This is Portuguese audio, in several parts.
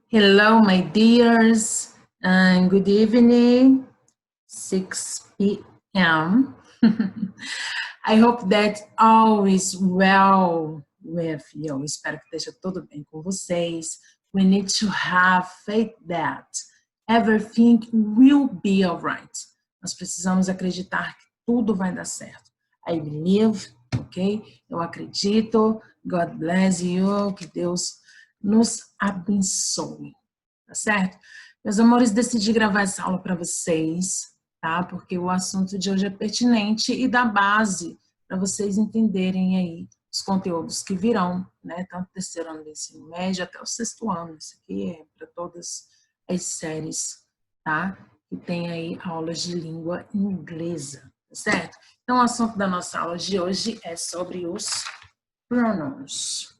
Hello, my dears, and good evening, 6 p.m. I hope that all is well with you. Espero que esteja tudo bem com vocês. We need to have faith that everything will be alright. Nós precisamos acreditar que tudo vai dar certo. I believe, ok? Eu acredito. God bless you. Que Deus nos abençoe, tá certo? Meus amores, decidi gravar essa aula para vocês, tá? Porque o assunto de hoje é pertinente e dá base para vocês entenderem aí os conteúdos que virão, né? Tanto terceiro ano do ensino médio até o sexto ano. Isso aqui é para todas as séries, tá? Que tem aí aulas de língua inglesa, tá certo? Então, o assunto da nossa aula de hoje é sobre os pronomes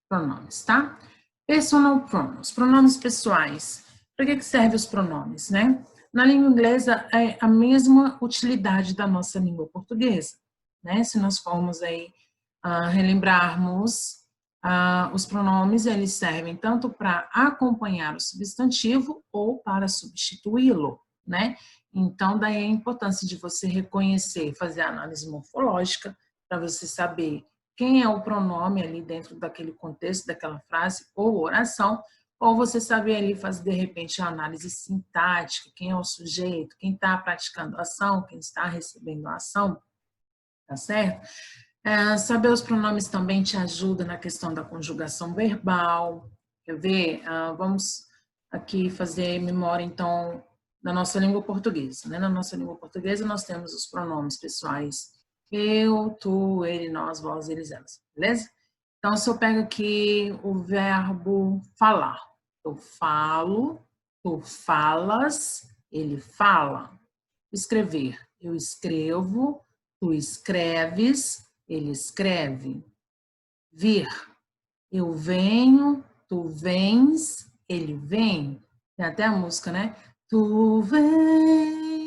pronomes, tá? Personal pronouns, pronomes pessoais. Para que servem os pronomes, né? Na língua inglesa é a mesma utilidade da nossa língua portuguesa, né? Se nós formos aí relembrarmos, os pronomes, eles servem tanto para acompanhar o substantivo ou para substituí-lo, né? Então, daí a importância de você reconhecer, fazer a análise morfológica, para você saber quem é o pronome ali dentro daquele contexto, daquela frase ou oração, ou você saber ali fazer, de repente, a análise sintática, quem é o sujeito, quem está praticando a ação, quem está recebendo a ação, tá certo? Saber os pronomes também te ajuda na questão da conjugação verbal. Quer ver? Vamos aqui fazer memória, então, da nossa língua portuguesa, né? Na nossa língua portuguesa, nós temos os pronomes pessoais eu, tu, ele, nós, vós, eles, elas, beleza? Então, se eu pego aqui o verbo falar, eu falo, tu falas, ele fala. Escrever, eu escrevo, tu escreves, ele escreve. Vir, eu venho, tu vens, ele vem. Tem até a música, né? Tu vens,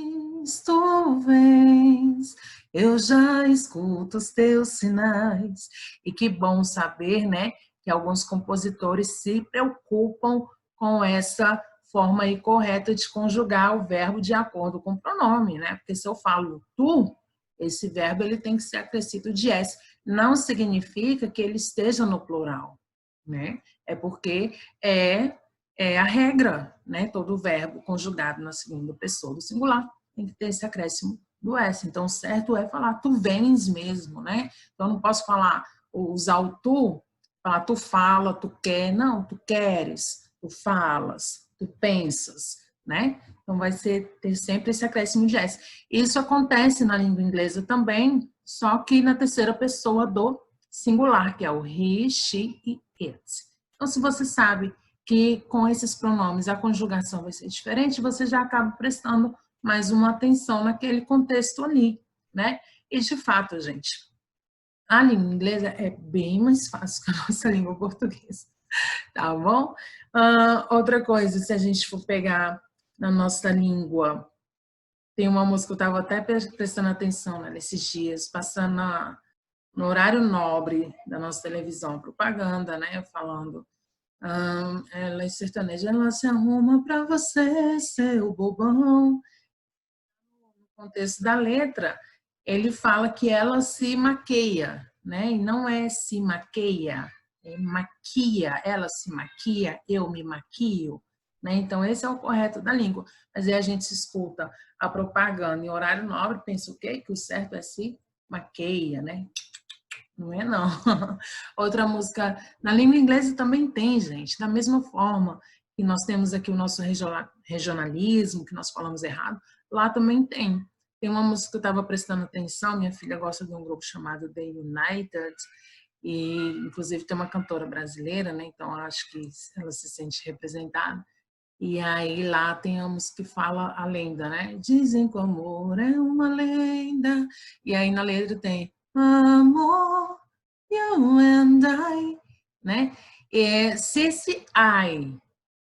eu já escuto os teus sinais. E que bom saber, né, que alguns compositores se preocupam com essa forma aí correta de conjugar o verbo de acordo com o pronome, né? Porque se eu falo tu, esse verbo ele tem que ser acrescido de S. Não significa que ele esteja no plural, né? É porque é a regra, né? Todo verbo conjugado na segunda pessoa do singular tem que ter esse acréscimo do S. Então, o certo é falar tu vens mesmo, né? Então, eu não posso falar, usar o tu, falar tu fala, tu quer. Não, tu queres, tu falas, tu pensas, né? Então, vai ter sempre esse acréscimo de S. Isso acontece na língua inglesa também, só que na terceira pessoa do singular, que é o he, she e it. Então, se você sabe que com esses pronomes a conjugação vai ser diferente, você já acaba prestando mais uma atenção naquele contexto ali, né? E de fato, gente, a língua inglesa é bem mais fácil que a nossa língua portuguesa, tá bom? Outra coisa, se a gente for pegar na nossa língua, tem uma música que eu estava até prestando atenção nesses dias, passando no horário nobre da nossa televisão, propaganda, né? Falando ela é sertaneja, ela se arruma pra você, seu bobão. No contexto da letra, ele fala que ela se maqueia, né? E não é se maqueia, é maquia. Ela se maquia, eu me maquio, né? Então, esse é o correto da língua. Mas aí a gente se escuta a propaganda em horário nobre, pensa o quê? Que o certo é se maqueia, né? Não é não. Outra música na língua inglesa também tem, gente, da mesma forma que nós temos aqui o nosso regionalismo, que nós falamos errado, lá também tem. Tem uma música que eu estava prestando atenção, minha filha gosta de um grupo chamado The United, e inclusive tem uma cantora brasileira, né? Então acho que ela se sente representada. E aí lá tem a música que fala a lenda, né? Dizem que o amor é uma lenda. E aí na letra tem amor, you and I, né? Se esse I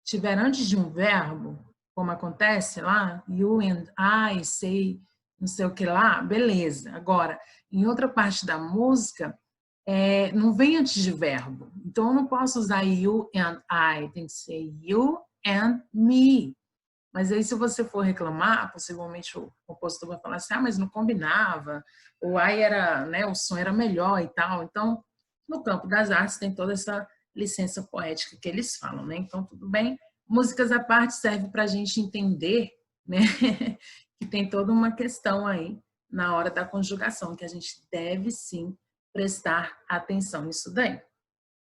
estiver antes de um verbo, como acontece lá, you and I say não sei o que lá, beleza. Agora, em outra parte da música, não vem antes de verbo. Então, eu não posso usar you and I, tem que ser you and me. Mas aí, se você for reclamar, possivelmente o compositor vai falar assim, mas não combinava, o I era, né, o som era melhor e tal. Então, no campo das artes tem toda essa licença poética que eles falam, né? Então, tudo bem. Músicas à parte serve para a gente entender, né, que tem toda uma questão aí na hora da conjugação, que a gente deve sim prestar atenção nisso daí.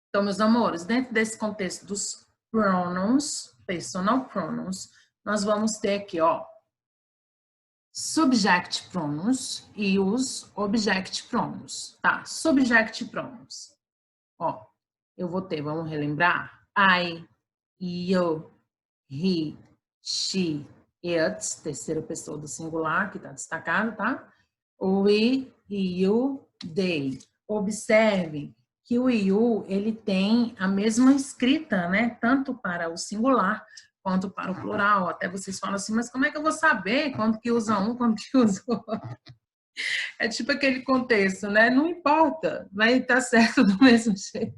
Então, meus amores, dentro desse contexto dos pronouns, personal pronouns, nós vamos ter aqui, ó, subject pronouns e os object pronouns, tá? Subject pronouns. Ó, eu vou ter, vamos relembrar? I, you, he, she, it, terceira pessoa do singular, que tá destacado, tá? We, you, they. Observe que o you, ele tem a mesma escrita, né? Tanto para o singular quanto para o plural. Até vocês falam assim, mas como é que eu vou saber quando que usa um, quando que usa o outro? É tipo aquele contexto, né? Não importa, vai estar certo do mesmo jeito.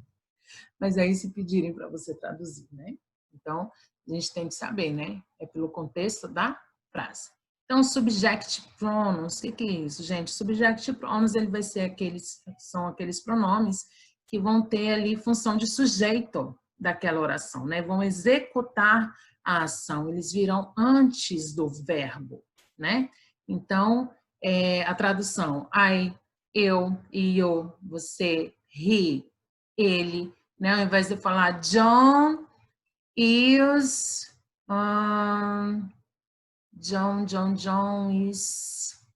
Mas aí se pedirem para você traduzir, né? Então, a gente tem que saber, né? É pelo contexto da frase. Então, subject pronouns, o que é isso, gente? Subject pronouns, ele vai ser são aqueles pronomes que vão ter ali função de sujeito daquela oração, né? Vão executar a ação, eles virão antes do verbo, né? Então, a tradução, I, eu, you, você, he, ele, né? Ao invés de falar John is John is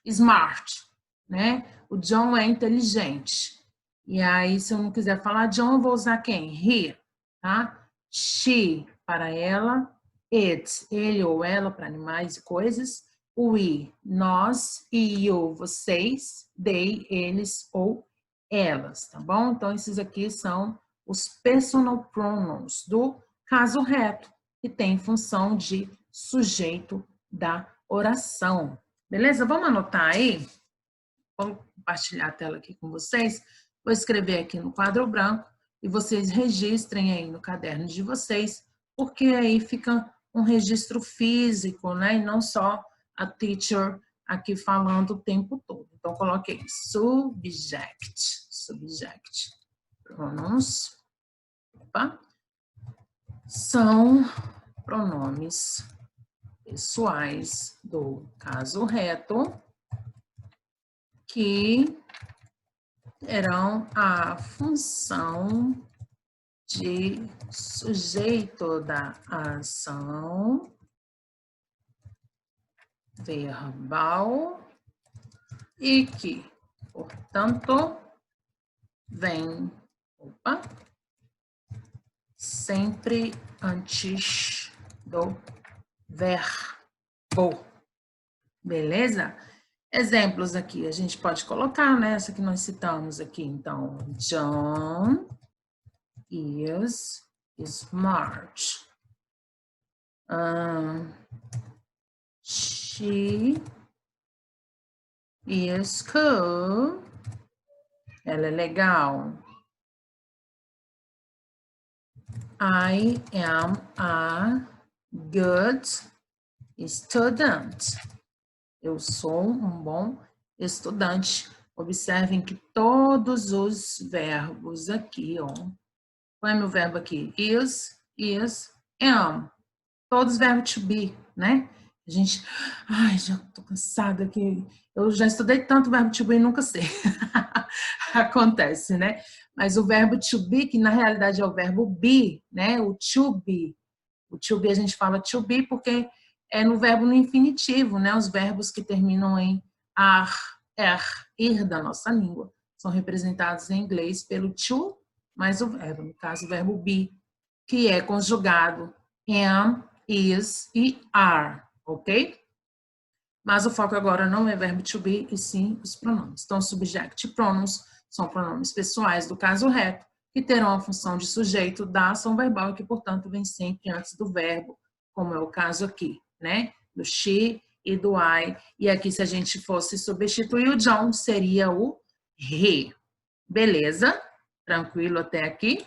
smart, né? O John é inteligente. E aí, se eu não quiser falar John, eu vou usar quem? He, tá? She, para ela. It, ele ou ela, para animais e coisas. We, nós. E you, vocês. They, eles ou elas, tá bom? Então, esses aqui são os personal pronouns do caso reto, que tem função de sujeito da oração. Beleza? Vamos anotar aí? Vou compartilhar a tela aqui com vocês. Vou escrever aqui no quadro branco e vocês registrem aí no caderno de vocês, porque aí fica um registro físico, né? E não só a teacher aqui falando o tempo todo. Então, coloquei subject. Pronouns. Opa. São pronomes pessoais do caso reto que terão a função de sujeito da ação verbal e que, portanto, vem sempre antes do verbo. Beleza? Exemplos aqui, a gente pode colocar, né? Essa que nós citamos aqui. Então, John is smart. She is cool. Ela é legal. I am a good student. Eu sou um bom estudante. Observem que todos os verbos aqui, ó. Qual é meu verbo aqui? Is, am. Todos os verbos to be, né? A gente, já tô cansada aqui. Eu já estudei tanto verbo to be e nunca sei. Acontece, né? Mas o verbo to be, que na realidade é o verbo be, né? O to be. O to be a gente fala to be porque é no verbo no infinitivo, né? Os verbos que terminam em ar, ir da nossa língua são representados em inglês pelo to, mais o verbo, no caso o verbo be, que é conjugado am, is e are, ok? Mas o foco agora não é verbo to be, e sim os pronomes. Então, subject pronouns são pronomes pessoais do caso reto, que terão a função de sujeito da ação verbal e que, portanto, vem sempre antes do verbo, como é o caso aqui, né? Do she e do I. E aqui, se a gente fosse substituir o John, seria o he. Beleza? Tranquilo até aqui?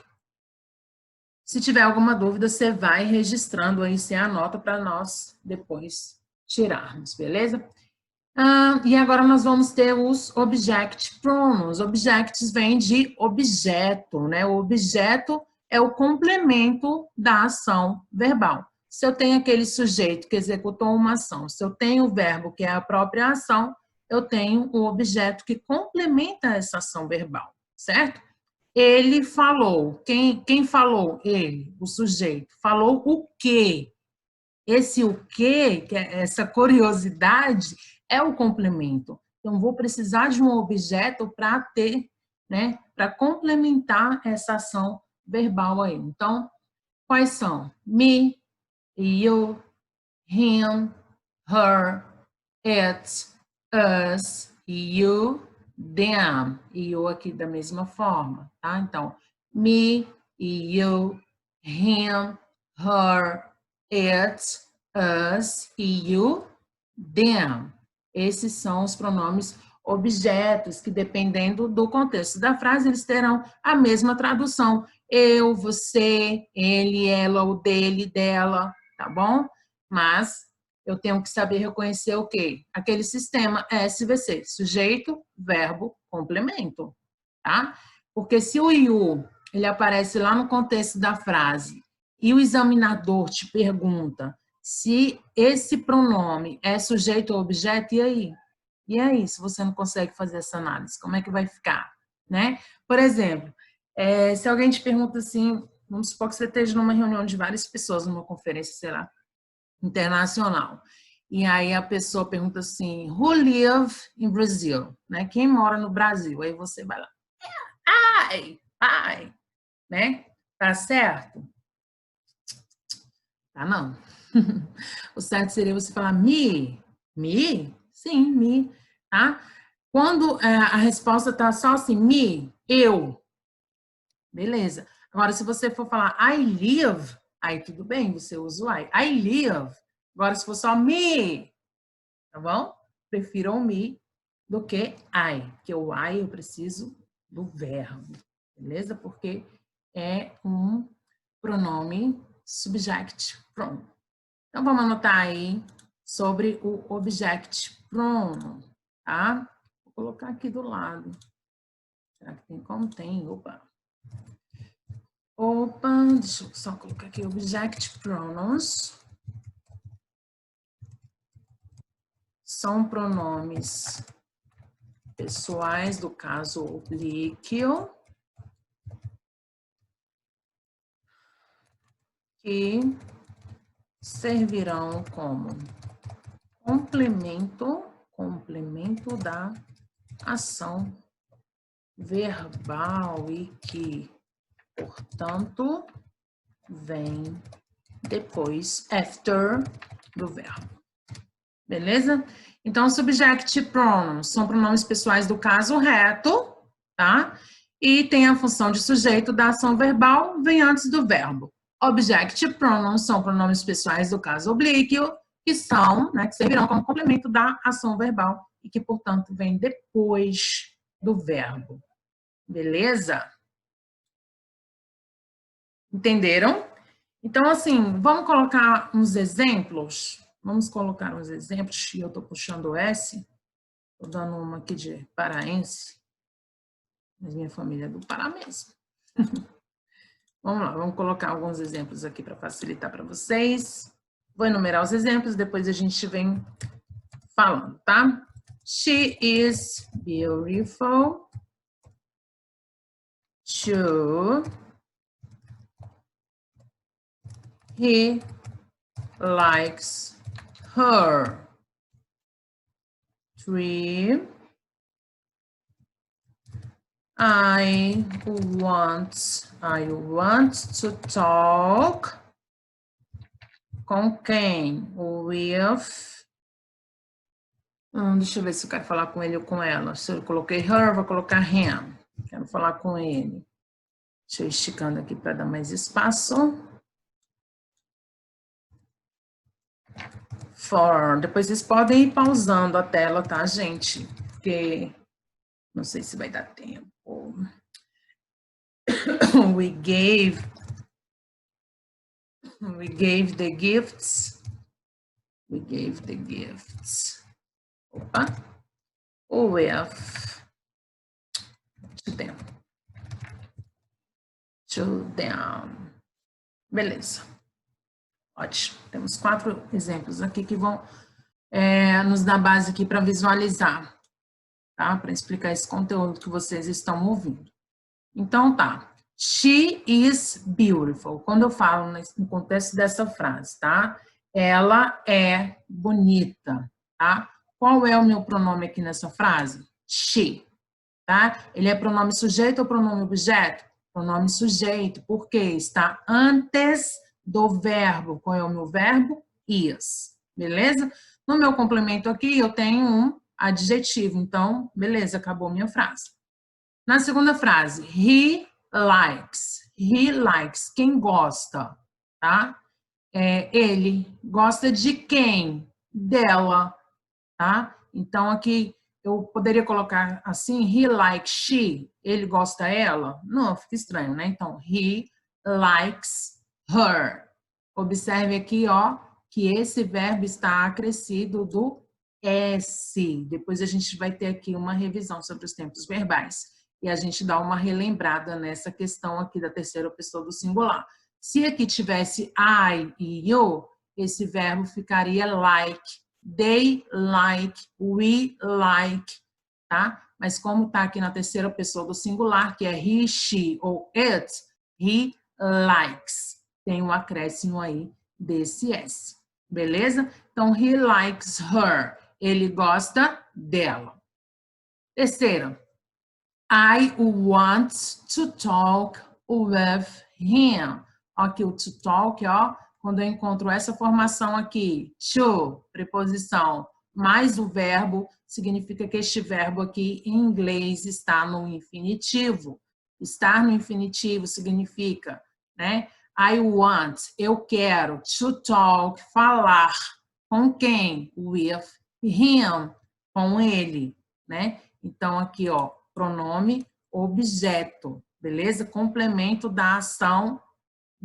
Se tiver alguma dúvida, você vai registrando aí, você anota para nós depois tirarmos, beleza? E agora nós vamos ter os object pronouns. Objects vem de objeto, né? O objeto é o complemento da ação verbal. Se eu tenho aquele sujeito que executou uma ação, se eu tenho o verbo que é a própria ação, eu tenho o objeto que complementa essa ação verbal, certo? Ele falou. Quem falou? Ele, o sujeito. Falou o quê? Esse o quê, que é essa curiosidade, é o complemento. Então, vou precisar de um objeto para ter, né, para complementar essa ação verbal aí. Então, quais são? Me, you, him, her, it, us, you, them. E you aqui da mesma forma, tá? Então, me, you, him, her, it, us, you, them. Esses são os pronomes objetos que, dependendo do contexto da frase, eles terão a mesma tradução. Eu, você, ele, ela, o dele, dela, tá bom? Mas eu tenho que saber reconhecer o quê? Aquele sistema SVC, sujeito, verbo, complemento, tá? Porque se o you, ele aparece lá no contexto da frase e o examinador te pergunta se esse pronome é sujeito ou objeto, e aí? E aí, se você não consegue fazer essa análise, como é que vai ficar, né? Por exemplo, se alguém te pergunta assim, vamos supor que você esteja numa reunião de várias pessoas, numa conferência, sei lá, internacional. E aí a pessoa pergunta assim, who live in Brazil? Né? Quem mora no Brasil? Aí você vai lá, ai, né? Tá certo? Tá não. O certo seria você falar me? Me? Sim, me. Tá? Quando a resposta tá só assim, me, eu. Beleza. Agora, se você for falar I live, aí tudo bem, você usa o I live. Agora, se for só me, tá bom? Prefiro o me do que I, porque o I eu preciso do verbo, beleza? Porque é um pronome subject pronoun. Então, vamos anotar aí sobre o object pronoun, tá? Vou colocar aqui do lado. Será que tem como? Tem, opa. Deixa eu só colocar aqui object pronouns. São pronomes pessoais do caso oblíquo que servirão como complemento da ação verbal e que, portanto, vem depois, after, do verbo. Beleza? Então, subject pronouns são pronomes pessoais do caso reto, tá? E tem a função de sujeito da ação verbal, vem antes do verbo. Object pronouns são pronomes pessoais do caso oblíquo, que são, né, que servirão como complemento da ação verbal e que, portanto, vem depois do verbo. Beleza? Entenderam? Então, assim, vamos colocar uns exemplos. Vamos colocar uns exemplos. Eu estou puxando o S. Estou dando uma aqui de paraense. Mas minha família é do Pará mesmo. Vamos lá, vamos colocar alguns exemplos aqui para facilitar para vocês. Vou enumerar os exemplos, depois a gente vem falando, tá? She is beautiful to... He likes her. 3. I want to talk com quem? With... deixa eu ver se eu quero falar com ele ou com ela. Se eu coloquei her, vou colocar him. Quero falar com ele. Deixa eu ir esticando aqui para dar mais espaço. For. Depois vocês podem ir pausando a tela, tá, gente? Porque não sei se vai dar tempo. We gave the gifts. We gave the gifts. Opa. With to them. Beleza. Ótimo. Temos 4 exemplos aqui que vão nos dar base aqui para visualizar, tá? Para explicar esse conteúdo que vocês estão ouvindo. Então, tá. She is beautiful. Quando eu falo no contexto dessa frase, tá? Ela é bonita, tá? Qual é o meu pronome aqui nessa frase? She, tá? Ele é pronome sujeito ou pronome objeto? Pronome sujeito, porque está antes do verbo. Qual é o meu verbo? Is, beleza? No meu complemento aqui, eu tenho um adjetivo. Então, beleza, acabou minha frase. Na segunda frase, he likes. He likes, quem gosta, tá? Ele gosta de quem? Dela, tá? Então, aqui eu poderia colocar assim, he likes she, ele gosta ela? Não, fica estranho, né? Então, he likes her. Observe aqui, ó, que esse verbo está acrescido do S. Depois a gente vai ter aqui uma revisão sobre os tempos verbais. E a gente dá uma relembrada nessa questão aqui da terceira pessoa do singular. Se aqui tivesse I e you, esse verbo ficaria like. They like, we like, tá? Mas como tá aqui na terceira pessoa do singular, que é he, she ou it, he likes. Tem um acréscimo aí desse S, beleza? Então, he likes her. Ele gosta dela. Terceira, I want to talk with him. Aqui o to talk, ó. Quando eu encontro essa formação aqui, to, preposição, mais o verbo, significa que este verbo aqui em inglês está no infinitivo. Estar no infinitivo significa, né? I want, eu quero, to talk, falar. Com quem? With him, com ele, né? Então aqui, ó, pronome objeto, beleza? Complemento da ação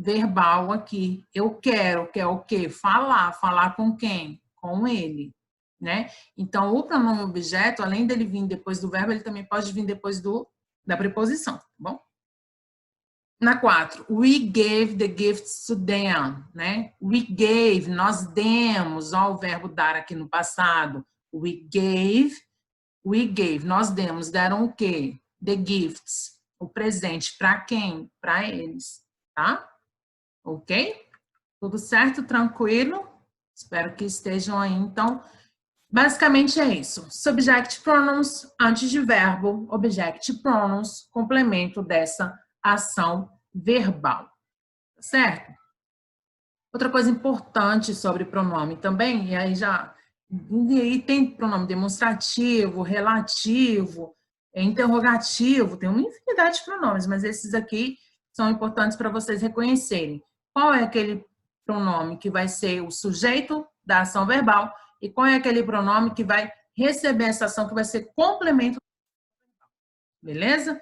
verbal aqui. Eu quero, que é o quê? Falar. Falar com quem? Com ele, né? Então, o pronome objeto, além dele vir depois do verbo, ele também pode vir depois da preposição, tá bom? Na 4, we gave the gifts to them, né? We gave, nós demos, ó, o verbo dar aqui no passado. We gave, nós demos, deram o quê? The gifts, o presente, para quem? Para eles, tá? Ok? Tudo certo? Tranquilo? Espero que estejam aí. Então, basicamente é isso. Subject pronouns antes de verbo, object pronouns, complemento dessa ação verbal. Certo? Outra coisa importante sobre pronome também, e aí tem pronome demonstrativo, relativo, interrogativo, tem uma infinidade de pronomes, mas esses aqui são importantes para vocês reconhecerem. Qual é aquele pronome que vai ser o sujeito da ação verbal e qual é aquele pronome que vai receber essa ação que vai ser complemento. Beleza?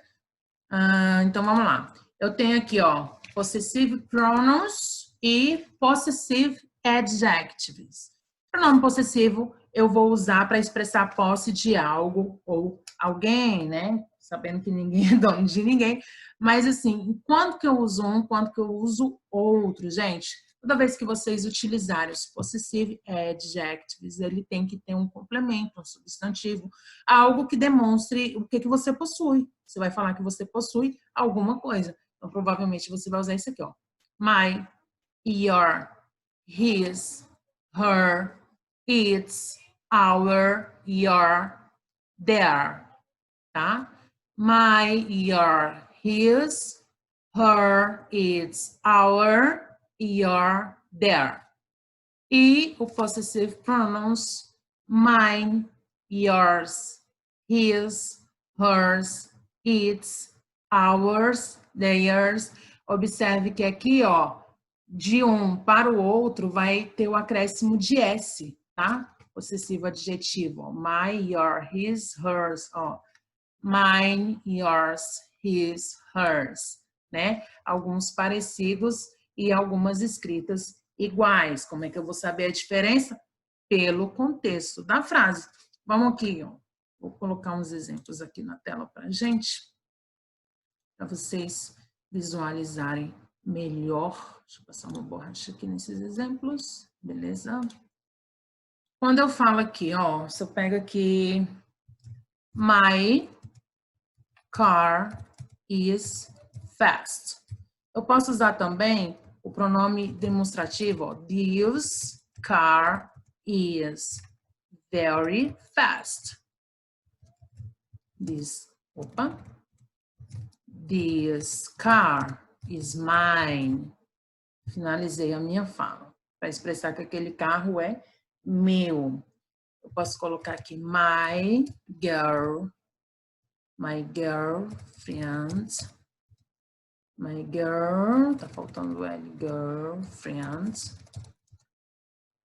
Então, vamos lá. Eu tenho aqui, ó, possessive pronouns e possessive adjectives. Pronome possessivo eu vou usar para expressar posse de algo ou alguém, né? Sabendo que ninguém é dono de ninguém. Mas, assim, quando que eu uso um, quando que eu uso outro, gente? Toda vez que vocês utilizarem os possessive adjectives, ele tem que ter um complemento, um substantivo, algo que demonstre o que você possui. Você vai falar que você possui alguma coisa. Então, provavelmente, você vai usar isso aqui, ó. My, your, his, her, its, our, your, their, tá? My, your, his, her, its, our, your, their. E o possessive pronouns mine, yours, his, hers, its, ours, theirs. Observe que aqui, ó, de um para o outro vai ter o acréscimo de S, tá? Possessivo adjetivo, ó. My, your, his, hers, ó. Mine, yours, his, hers, né? Alguns parecidos e algumas escritas iguais. Como é que eu vou saber a diferença? Pelo contexto da frase. Vamos aqui, ó. Vou colocar uns exemplos aqui na tela para a gente, para vocês visualizarem melhor. Deixa eu passar uma borracha aqui nesses exemplos, beleza? Quando eu falo aqui, ó, se eu pego aqui, my car is fast. Eu posso usar também o pronome demonstrativo, ó, this car is very fast. This car is mine. Finalizei a minha fala, para expressar que aquele carro é meu. Eu posso colocar aqui my girlfriend, tá faltando L, girlfriend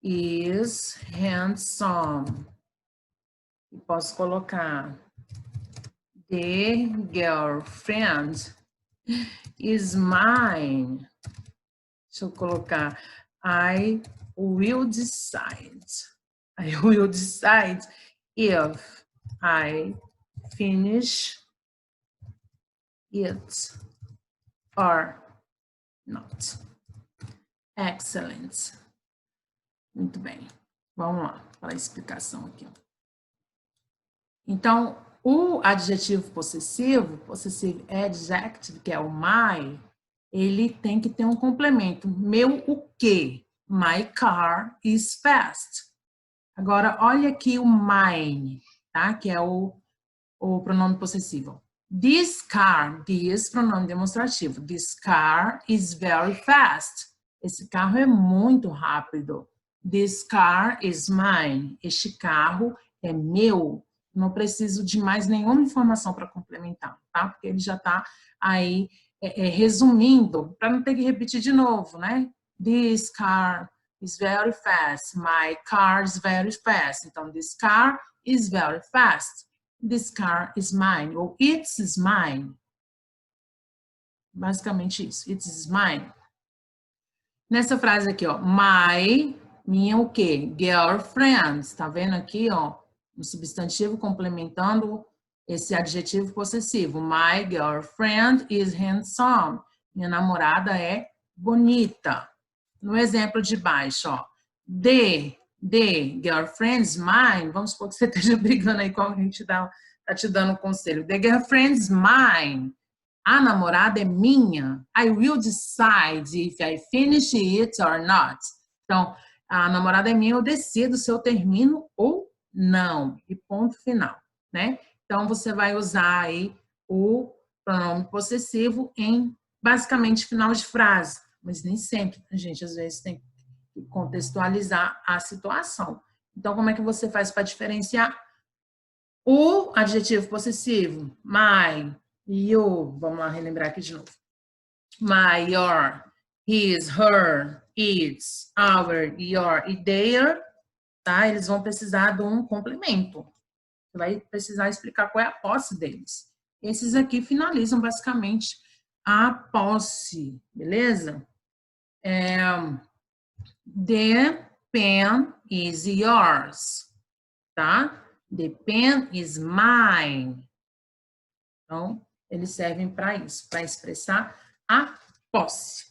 is handsome. E posso colocar the girlfriend is mine. Deixa eu colocar I will decide. I will decide if I finish it or not. Excellent. Muito bem. Vamos lá para a explicação aqui. Então, o adjetivo possessivo adjective, que é o my, ele tem que ter um complemento. Meu o quê? My car is fast. Agora, olha aqui o mine, tá? Que é o pronome possessivo. This car, this pronome demonstrativo. This car is very fast. Esse carro é muito rápido. This car is mine. Este carro é meu. Não preciso de mais nenhuma informação para complementar, tá? Porque ele já está aí resumindo, para não ter que repetir de novo, né? This car is very fast. My car is very fast. Então, this car is very fast. This car is mine. Ou it is mine. Basicamente isso. It is mine. Nessa frase aqui, ó. My, minha o quê? Girlfriend. Tá vendo aqui, ó? Um substantivo complementando esse adjetivo possessivo. My girlfriend is handsome. Minha namorada é bonita. No exemplo de baixo, ó. The girlfriend's mine. Vamos supor que você esteja brigando aí com alguém que tá te dando um conselho. The girlfriend's mine. A namorada é minha. I will decide if I finish it or not. Então, a namorada é minha, eu decido se eu termino ou não. E ponto final, né? Então, você vai usar aí o pronome possessivo em, basicamente, final de frase. Mas nem sempre, gente, às vezes tem que contextualizar a situação. Então, como é que você faz para diferenciar o adjetivo possessivo? My, you, vamos lá relembrar aqui de novo. My, your, his, her, its, our, your e their, tá? Eles vão precisar de um complemento. Você vai precisar explicar qual é a posse deles. Esses aqui finalizam basicamente a posse, beleza? The pen is yours, tá? The pen is mine. Então, eles servem para isso, para expressar a posse.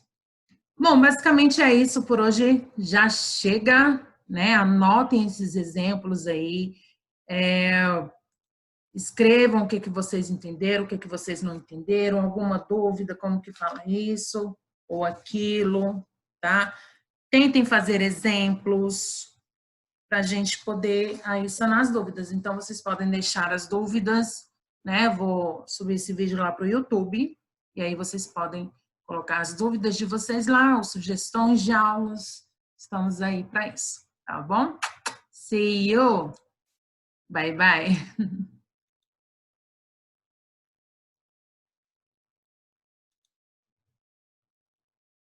Bom, basicamente é isso por hoje. Já chega, né? Anotem esses exemplos aí. Escrevam o que vocês entenderam, o que vocês não entenderam, alguma dúvida, como que fala isso ou aquilo, tá? Tentem fazer exemplos para a gente poder aí sanar as dúvidas. Então, vocês podem deixar as dúvidas, né? Vou subir esse vídeo lá para o YouTube e aí vocês podem colocar as dúvidas de vocês lá, ou sugestões de aulas. Estamos aí para isso, tá bom? See you! Bye, bye!